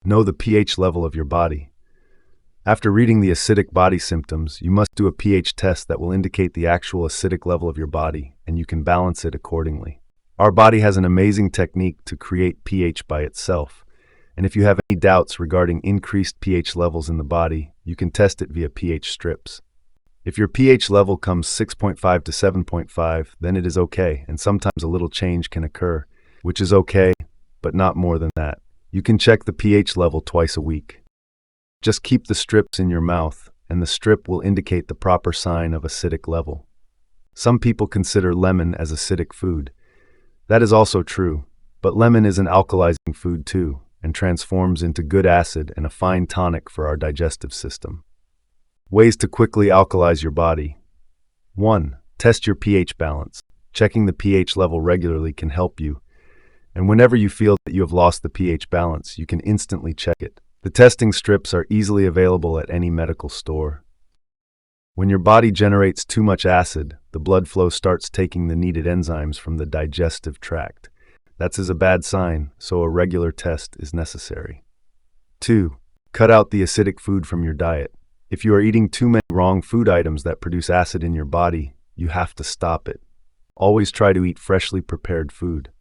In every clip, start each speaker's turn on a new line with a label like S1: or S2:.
S1: Know the pH level of your body. After reading the acidic body symptoms, you must do a pH test that will indicate the actual acidic level of your body, and you can balance it accordingly. Our body has an amazing technique to create pH by itself, and if you have any doubts regarding increased pH levels in the body, you can test it via pH strips. If your pH level comes 6.5 to 7.5, then it is okay, and sometimes a little change can occur, which is okay, but not more than that. You can check the pH level twice a week. Just keep the strips in your mouth, and the strip will indicate the proper sign of acidic level. Some people consider lemon as acidic food. That is also true, but lemon is an alkalizing food too, and transforms into good acid and a fine tonic for our digestive system. Ways to quickly alkalize your body. 1. Test your pH balance. Checking the pH level regularly can help you, and whenever you feel that you have lost the pH balance, you can instantly check it. The testing strips are easily available at any medical store. When your body generates too much acid, the blood flow starts taking the needed enzymes from the digestive tract. That is a bad sign, so a regular test is necessary. 2. Cut out the acidic food from your diet. If you are eating too many wrong food items that produce acid in your body, you have to stop it. Always try to eat freshly prepared food.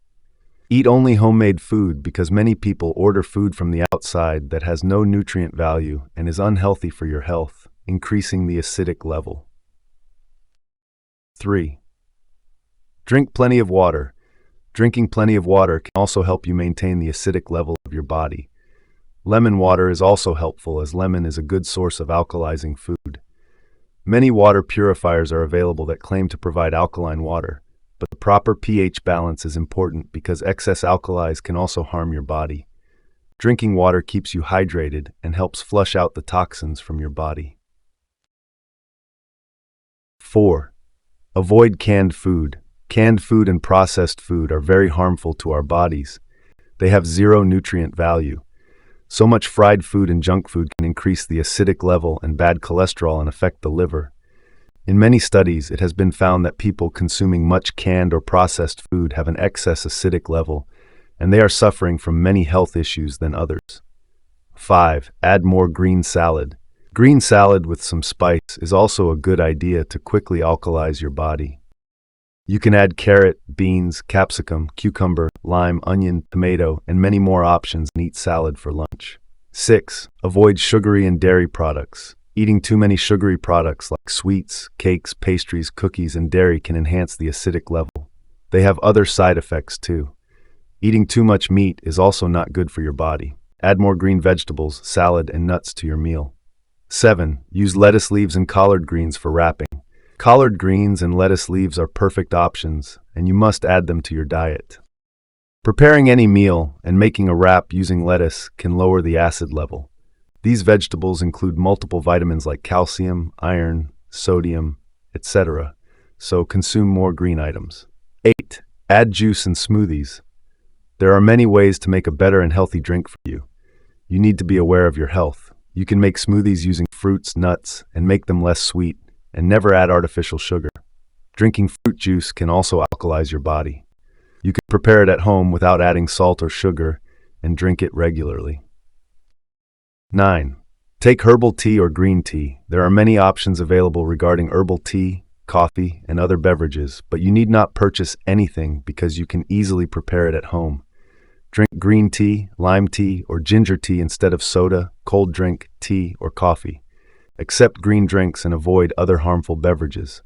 S1: Eat only homemade food because many people order food from the outside that has no nutrient value and is unhealthy for your health, increasing the acidic level. 3. Drink plenty of water. Drinking plenty of water can also help you maintain the acidic level of your body. Lemon water is also helpful as lemon is a good source of alkalizing food. Many water purifiers are available that claim to provide alkaline water, but the proper pH balance is important because excess alkalis can also harm your body. Drinking water keeps you hydrated and helps flush out the toxins from your body. 4. Avoid canned food. Canned food and processed food are very harmful to our bodies. They have zero nutrient value. So much fried food and junk food can increase the acidic level and bad cholesterol and affect the liver. In many studies, it has been found that people consuming much canned or processed food have an excess acidic level, and they are suffering from many health issues than others. 5. Add more green salad. Green salad with some spice is also a good idea to quickly alkalize your body. You can add carrot, beans, capsicum, cucumber, lime, onion, tomato, and many more options and eat salad for lunch. 6. Avoid sugary and dairy products. Eating too many sugary products like sweets, cakes, pastries, cookies, and dairy can enhance the acidic level. They have other side effects too. Eating too much meat is also not good for your body. Add more green vegetables, salad, and nuts to your meal. 7. Use lettuce leaves and collard greens for wrapping. Collard greens and lettuce leaves are perfect options, and you must add them to your diet. Preparing any meal and making a wrap using lettuce can lower the acid level. These vegetables include multiple vitamins like calcium, iron, sodium, etc., so consume more green items. 8. Add juice in smoothies. There are many ways to make a better and healthy drink for you. You need to be aware of your health. You can make smoothies using fruits, nuts, and make them less sweet, and never add artificial sugar. Drinking fruit juice can also alkalize your body. You can prepare it at home without adding salt or sugar, and drink it regularly. 9. Take herbal tea or green tea. There are many options available regarding herbal tea, coffee, and other beverages, but you need not purchase anything because you can easily prepare it at home. Drink green tea, lime tea, or ginger tea instead of soda, cold drink, tea, or coffee. Accept green drinks and avoid other harmful beverages.